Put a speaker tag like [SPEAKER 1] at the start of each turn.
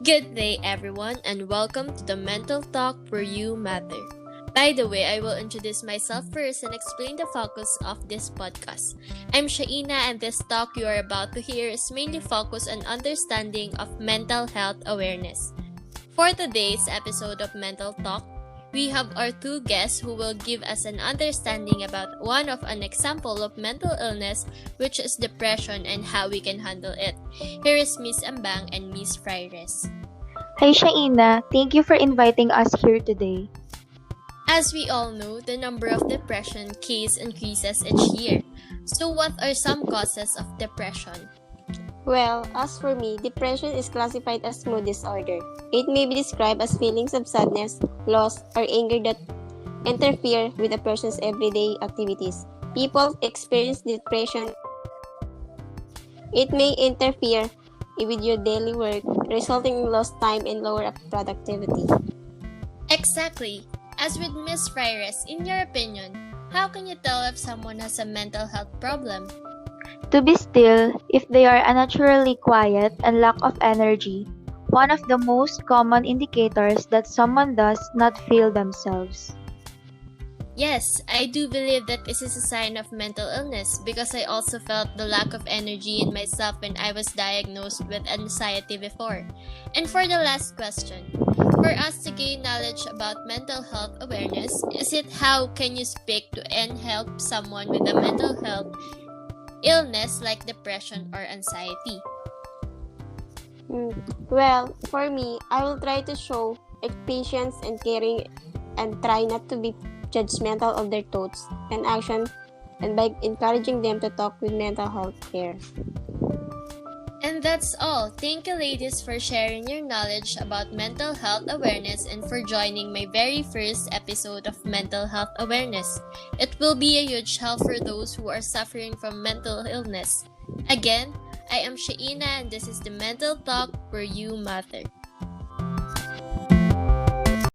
[SPEAKER 1] Good day, everyone, and welcome to the Mental Talk Where You Matter. By the way, I will introduce myself first and explain the focus of this podcast. I'm Shaina, and this talk you are about to hear is mainly focused on understanding of mental health awareness. For today's episode of Mental Talk, we have our two guests who will give us an understanding about one of an example of mental illness, which is depression and how we can handle it. Here is Miss Ambang and Miss Fraires.
[SPEAKER 2] Hi Shaina, thank you for inviting us here today.
[SPEAKER 1] As we all know, the number of depression cases increases each year. So what are some causes of depression?
[SPEAKER 3] Well, as for me, depression is classified as mood disorder. It may be described as feelings of sadness, loss, or anger that interfere with a person's everyday activities. People experience depression. It may interfere with your daily work, resulting in lost time and lower productivity.
[SPEAKER 1] Exactly. As with Miss Fraires, in your opinion, how can you tell if someone has a mental health problem?
[SPEAKER 2] To be still, if they are unnaturally quiet and lack of energy, one of the most common indicators that someone does not feel themselves.
[SPEAKER 1] Yes, I do believe that this is a sign of mental illness because I also felt the lack of energy in myself when I was diagnosed with anxiety before. And for the last question, for us to gain knowledge about mental health awareness, is it how can you speak to and help someone with a mental health illness like depression or anxiety?
[SPEAKER 3] Well, for me, I will try to show patience and caring and try not to be judgmental of their thoughts and actions and by encouraging them to talk with mental health care.
[SPEAKER 1] And that's all. Thank you, ladies, for sharing your knowledge about mental health awareness and for joining my very first episode of Mental Health Awareness. It will be a huge help for those who are suffering from mental illness. Again, I am Shaina, and this is the Mental Talk Where You Matter.